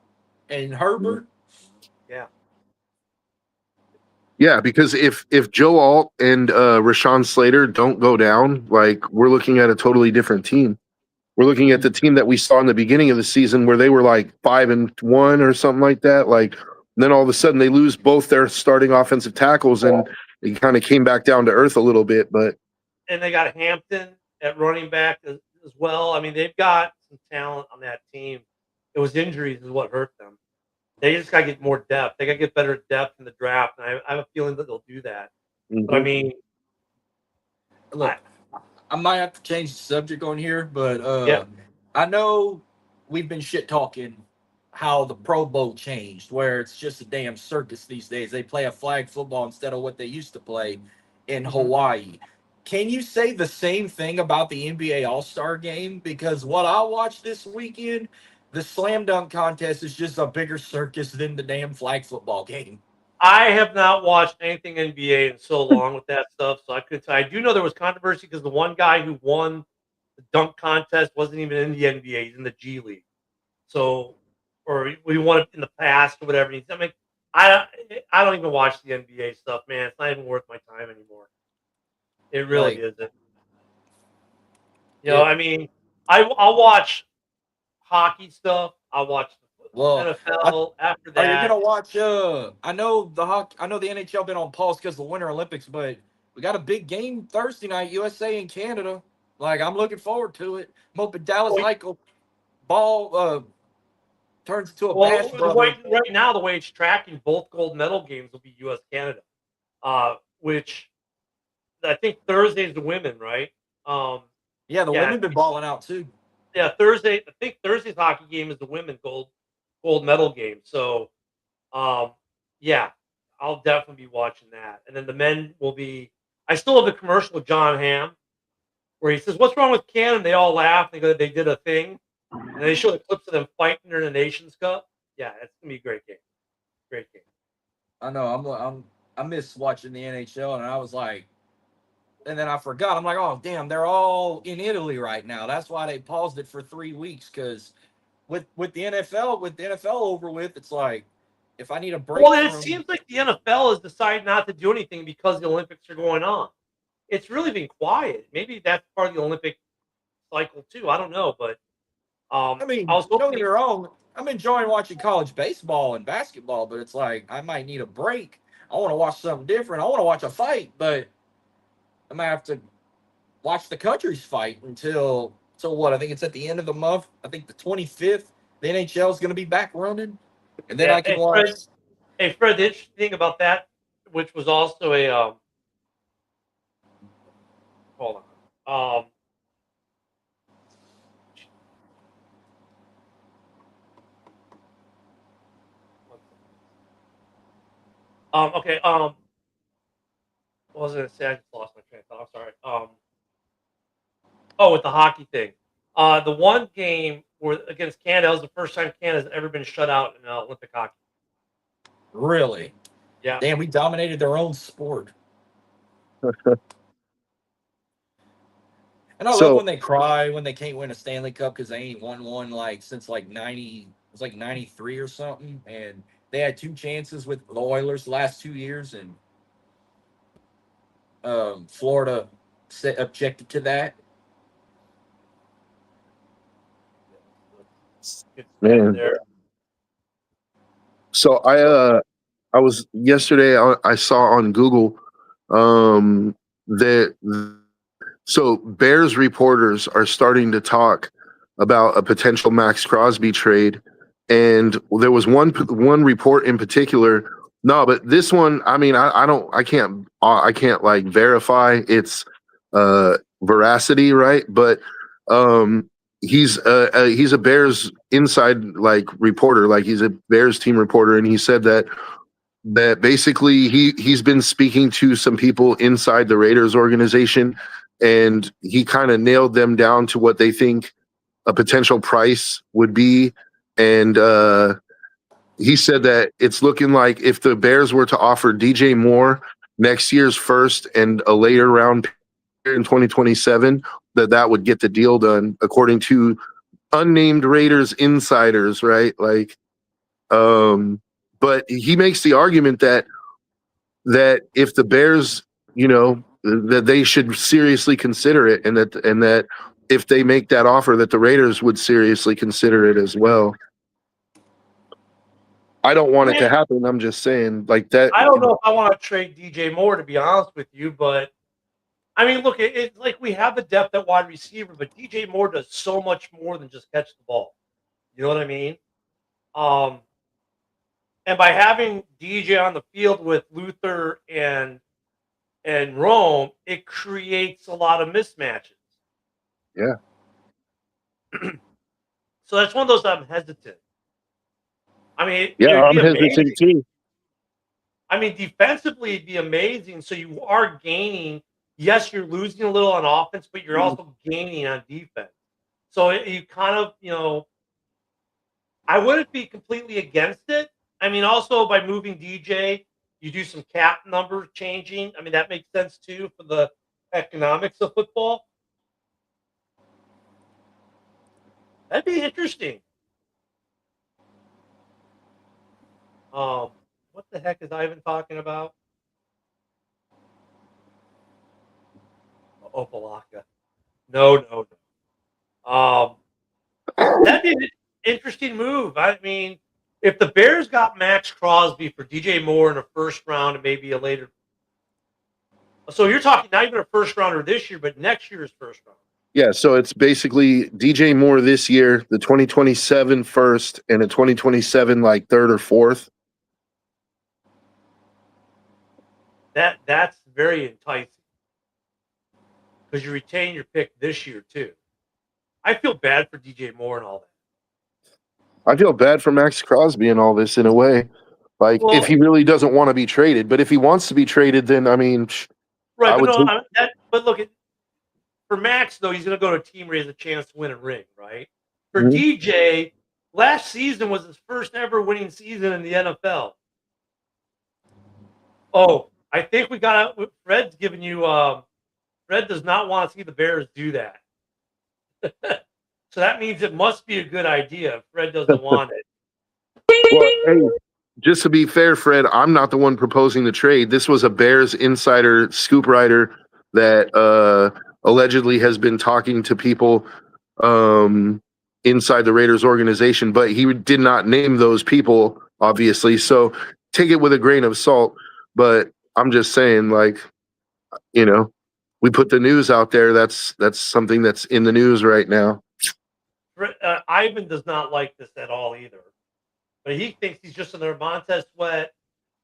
and Herbert. Yeah, because if Joe Alt and Rashawn Slater don't go down, like we're looking at a totally different team. We're looking at the team that we saw in the beginning of the season where they were like 5-1 or something like that. Like then all of a sudden they lose both their starting offensive tackles and it kind of came back down to earth a little bit. But and they got Hampton at running back as well. I mean, they've got some talent on that team. It was injuries is what hurt them. They just got to get more depth. They got to get better depth in the draft, and I have a feeling that they'll do that. Mm-hmm. But I mean, look, I might have to change the subject on here, but I know we've been shit talking how the Pro Bowl changed, where it's just a damn circus these days. They play a flag football instead of what they used to play in Hawaii. Can you say the same thing about the NBA All-Star game? Because what I watched this weekend, the slam dunk contest is just a bigger circus than the damn flag football game. I have not watched anything NBA in so long with that stuff, so I couldn't tell. I do know there was controversy because the one guy who won the dunk contest wasn't even in the NBA; he's in the G League. So, or we won it in the past or whatever. I mean, I don't even watch the NBA stuff, man. It's not even worth my time anymore. It really isn't. You know, I mean, I'll watch hockey stuff. I'll watch Well, NFL after are you that. gonna watch? I know the NHL been on pause because of the Winter Olympics, but we got a big game Thursday night, USA and Canada. Like I'm looking forward to it. I'm hoping Dallas Well, Eichel ball turns into a Well, bash brother. right now, the way it's tracking, both gold medal games will be U.S. Canada, which I think Thursday is the women, right? Um, Yeah, the yeah, women been balling out too. yeah. Thursday, I think Thursday's hockey game is the women gold medal game. So, um, yeah, I'll definitely be watching that. And then the men will be. I still have the commercial with John Hamm where he says, "What's wrong with Canada?" And they all laugh. They go, "They did a thing," and they show the clips of them fighting in the Nations Cup. Yeah, it's gonna be a great game. Great game. I know. I miss watching the NHL, and I was like, and then I forgot. I'm like, oh damn, they're all in Italy right now. That's why they paused it for 3 weeks. Because with the NFL over with, it's like if I need a break Well, it from seems like the NFL has decided not to do anything because the Olympics are going on. It's really been quiet. Maybe that's part of the Olympic cycle too. I don't know, but I I mean, was don't get hoping. me wrong. I'm enjoying watching college baseball and basketball, but it's like I might need a break. I want to watch something different. I want to watch a fight, but I might have to watch the country's fight until what? I think it's at the end of the month. I think the 25th. The NHL is going to be back running, and then Yeah, I can watch. Fred. The interesting thing about that, which was also a hold on, okay, what was I gonna say? I just lost my train of thought. I'm sorry. Oh, with the hockey thing, the one game where against Canada was the first time Canada's ever been shut out in Olympic hockey. Really, Yeah. damn, we dominated their own sport. And I love So when they cry when they can't win a Stanley Cup because they ain't won one like since like 90. It was like 93 or something, and they had two chances with the Oilers the last 2 years, and Florida objected to that. Good stuff man, there. so I was yesterday. I saw on Google that so Bears reporters are starting to talk about a potential Max Crosby trade, and there was one report in particular. No, but this one, I mean, I can't like verify its veracity, right? But um, he's a Bears inside like reporter, like he's a Bears team reporter, and he said that basically he's been speaking to some people inside the Raiders organization, and he kind of nailed them down to what they think a potential price would be. And he said that it's looking like if the Bears were to offer DJ Moore next year's first and a later round in 2027, that would get the deal done, according to unnamed Raiders insiders, right? Like, but he makes the argument that if the Bears, that they should seriously consider it, and that if they make that offer, that the Raiders would seriously consider it as well. I don't want it to happen. I'm just saying, like that. I don't know if I want to trade DJ Moore, to be honest with you, but I mean, look, it's like we have the depth at wide receiver, but DJ Moore does so much more than just catch the ball. You know what I mean? And by having DJ on the field with Luther and Rome, it creates a lot of mismatches. Yeah. So that's one of those I'm hesitant. I mean, Yeah, I'm it'd be hesitant amazing. too. I mean, defensively, it'd be amazing. So you are gaining. Yes, you're losing a little on offense, but you're also gaining on defense. So you kind of, I wouldn't be completely against it. I mean, also by moving DJ, you do some cap numbers changing. I mean, that makes sense too for the economics of football. That'd be interesting. What the heck is Ivan talking about? Opalaka. No. That'd be interesting move. I mean, if the Bears got Max Crosby for DJ Moore in a first round and maybe a later, so you're talking not even a first rounder this year, but next year's first round. Yeah, so it's basically DJ Moore this year, the 2027 first, and a 2027 like third or fourth. That's very enticing because you retain your pick this year too. I feel bad for DJ Moore and all that. I feel bad for Max Crosby and all this in a way. Like, Well, if he really doesn't want to be traded, but if he wants to be traded, then I mean, right, I but would no, take- but look, for Max though, he's going to go to a team where he has a chance to win a ring, right? For Mhm. DJ, last season was his first ever winning season in the NFL. Oh, I think we got Fred's giving you. Fred does not want to see the Bears do that. So that means it must be a good idea. Fred doesn't want it. Well, hey, just to be fair, Fred, I'm not the one proposing the trade. This was a Bears insider scoop writer that allegedly has been talking to people inside the Raiders organization, but he did not name those people, obviously. So take it with a grain of salt. But I'm just saying, like, you know, we put the news out there. That's something that's in the news right now. Ivan does not like this at all either. But he thinks he's just another Montez Sweat,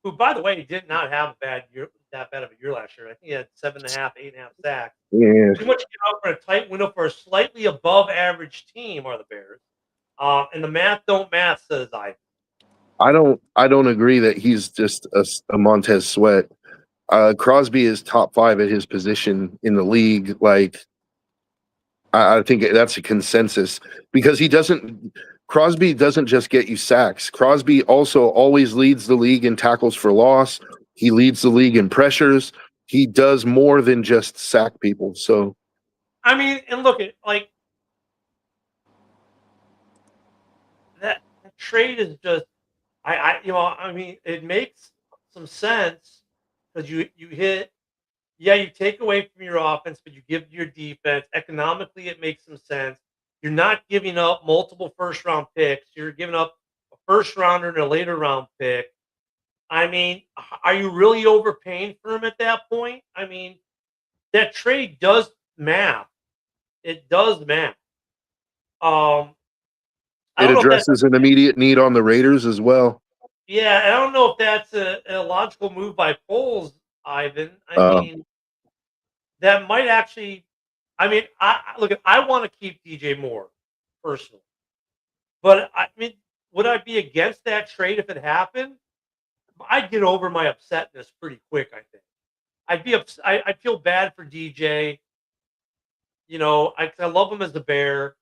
who, by the way, did not have a bad year, that bad of a year last year. I think he had 7.5, 8.5 sacks. Yeah. Too much out for a tight window for a slightly above average team are the Bears. And the math don't math, says Ivan. I don't agree that he's just a Montez Sweat. Crosby is top 5 at his position in the league. Like, I think that's a consensus because Crosby doesn't just get you sacks. Crosby also always leads the league in tackles for loss. He leads the league in pressures. He does more than just sack people. So, I mean, and look at like that trade is just I mean, it makes some sense because you hit, you take away from your offense, but you give to your defense. Economically, it makes some sense. You're not giving up multiple first round picks. You're giving up a first rounder and a later round pick. I mean, are you really overpaying for him at that point? I mean, that trade does math. It does math. I it don't know if addresses an immediate need on the Raiders as well. Yeah, I don't know if that's a logical move by Foles, Ivan. I mean, that might actually. I mean, I want to keep DJ Moore personally, but I mean, would I be against that trade if it happened? I'd get over my upsetness pretty quick. I think I'd be I feel bad for DJ. You know, I love him as a Bear.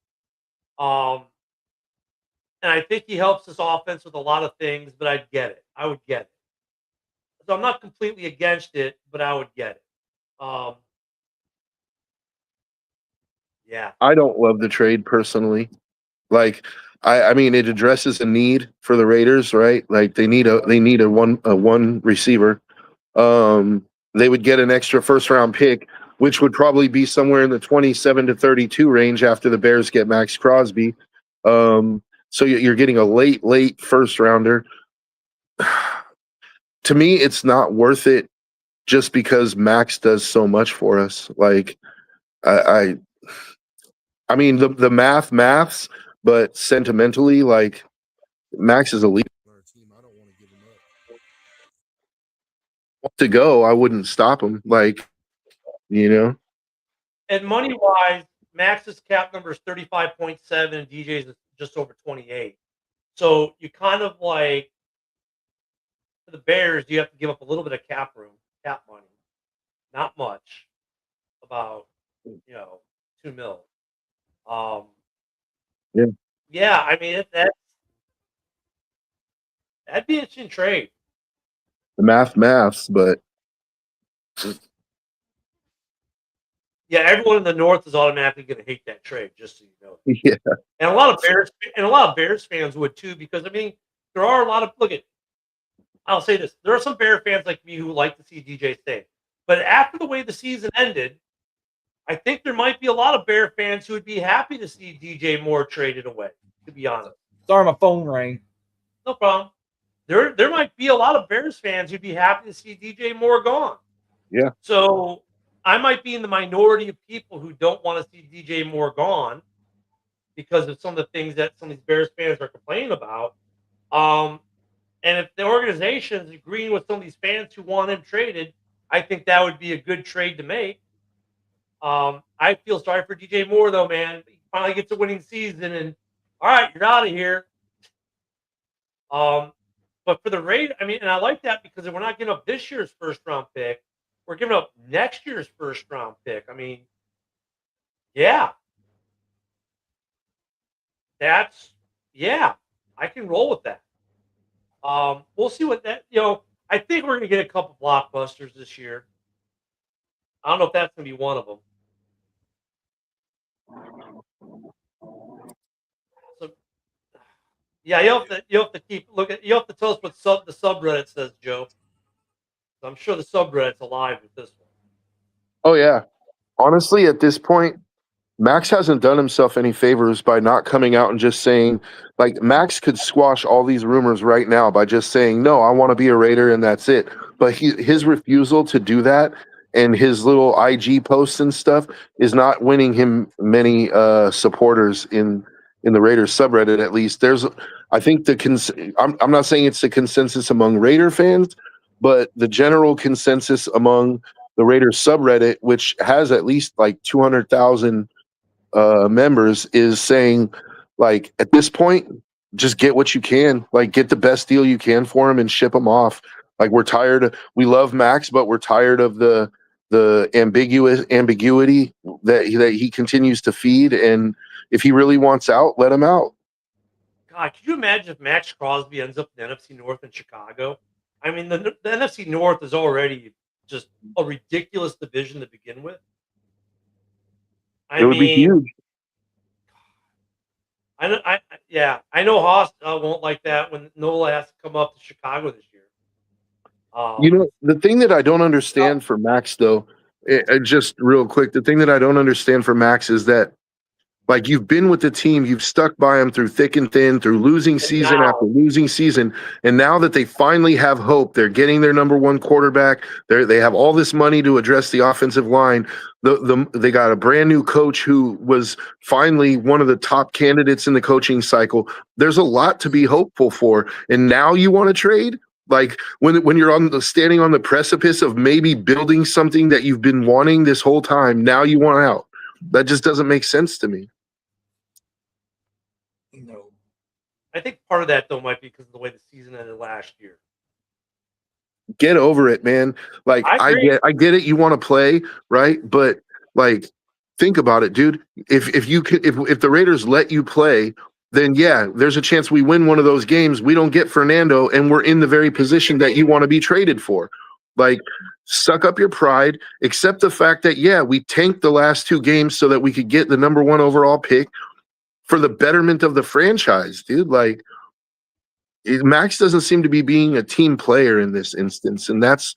And I think he helps this offense with a lot of things, but I'd get it. I would get it. So I'm not completely against it, but I would get it. Yeah. I don't love the trade personally. Like, I mean, it addresses a need for the Raiders, right? Like they need a one receiver. They would get an extra first round pick, which would probably be somewhere in the 27 to 32 range after the Bears get Max Crosby. So you're getting a late first rounder. To me, it's not worth it just because Max does so much for us. Like, I mean, the maths, but sentimentally, like, Max is a leader on our team. I don't want to give him up. To go, I wouldn't stop him. Like, you know. And money wise, Max's cap number is 35.7 and DJ's is just over 28. So you kind of like, for the Bears, you have to give up a little bit of cap money. Not much. About, 2 mil. Yeah. Yeah, I mean that'd be an interesting trade. The maths, but Yeah, everyone in the North is automatically going to hate that trade, just so you know. yeah. And a lot of Bears fans would too, because I mean, there are a lot of I'll say this: there are some Bear fans like me who like to see DJ stay, but after the way the season ended, I think there might be a lot of Bear fans who would be happy to see DJ Moore traded away. To be honest, Sorry, my phone rang. No problem. There might be a lot of Bears fans who'd be happy to see DJ Moore gone. Yeah. So I might be in the minority of people who don't want to see DJ Moore gone because of some of the things that some of these Bears fans are complaining about. And if the organization is agreeing with some of these fans who want him traded, I think that would be a good trade to make. I feel sorry for DJ Moore, though, man. He finally gets a winning season, and all right, you're out of here. But for the Raiders, I mean, and I like that because we're not giving up this year's first round pick. We're giving up next year's first round pick. I mean, yeah. I can roll with that. We'll see what that, I think we're going to get a couple blockbusters this year. I don't know if that's going to be one of them. So, yeah, you have to keep looking. You have to tell us what the subreddit says, Joe. I'm sure the subreddit's alive with this one. Oh yeah. Honestly, at this point, Max hasn't done himself any favors by not coming out and just saying, like, Max could squash all these rumors right now by just saying, no, I want to be a Raider and that's it. But his refusal to do that and his little IG posts and stuff is not winning him many supporters in the Raiders subreddit. At least I think I'm not saying it's the consensus among Raider fans, but the general consensus among the Raiders subreddit, which has at least like 200,000 members, is saying, like, at this point, just get what you can, like, get the best deal you can for him and ship him off. Like, we're tired. We love Max, but we're tired of the ambiguity that he continues to feed. And if he really wants out, let him out. God, could you imagine if Max Crosby ends up in the NFC North in Chicago? I mean, the NFC North is already just a ridiculous division to begin with. It would be huge. I know Haas won't like that when Nola has to come up to Chicago this year. The thing that I don't understand for Max, though, just real quick, the thing that I don't understand for Max is that, like, you've been with the team, you've stuck by him through thick and thin, through losing season after losing season, and now that they finally have hope, they're getting their number one quarterback, they have all this money to address the offensive line. They got a brand new coach who was finally one of the top candidates in the coaching cycle. There's a lot to be hopeful for, and now you want to trade? Like, when you're standing on the precipice of maybe building something that you've been wanting this whole time, now you want out. That just doesn't make sense to me. No. I think part of that, though, might be because of the way the season ended last year. Get over it, man. Like, I get it. You want to play, right? But, like, think about it, dude. If the Raiders let you play, then yeah, there's a chance we win one of those games. We don't get Fernando, and we're in the very position that you want to be traded for. Like, suck up your pride, accept the fact that, yeah, we tanked the last two games so that we could get the number one overall pick for the betterment of the franchise, dude. Like, Max doesn't seem to be being a team player in this instance, and that's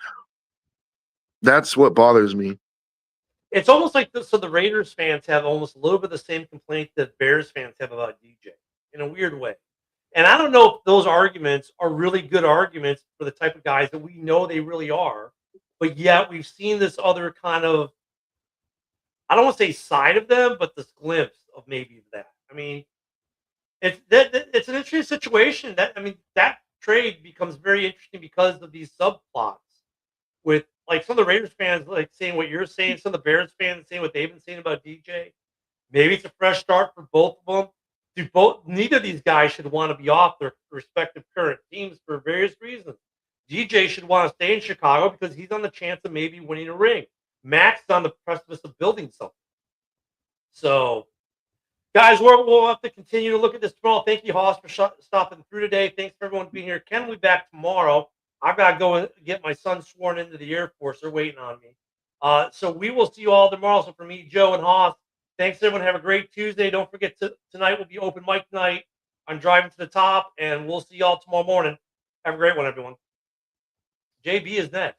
what bothers me. It's almost like the Raiders fans have almost a little bit of the same complaint that Bears fans have about DJ in a weird way. And I don't know if those arguments are really good arguments for the type of guys that we know they really are, but yet we've seen this other kind of, I don't want to say side of them, but this glimpse of maybe that. I mean, it's an interesting situation. That trade becomes very interesting because of these subplots with, like, some of the Raiders fans like saying what you're saying, some of the Bears fans saying what they've been saying about DJ. Maybe it's a fresh start for both of them. Neither of these guys should want to be off their respective current teams for various reasons. DJ should want to stay in Chicago because he's on the chance of maybe winning a ring. Max is on the precipice of building something. So, guys, we'll have to continue to look at this tomorrow. Thank you, Hoss, for stopping through today. Thanks for everyone being here. Ken will be back tomorrow. I've got to go and get my son sworn into the Air Force. They're waiting on me. So we will see you all tomorrow. So for me, Joe, and Hoss, thanks, everyone. Have a great Tuesday. Don't forget, tonight will be open mic night. I'm driving to the top, and we'll see you all tomorrow morning. Have a great one, everyone. JB is next.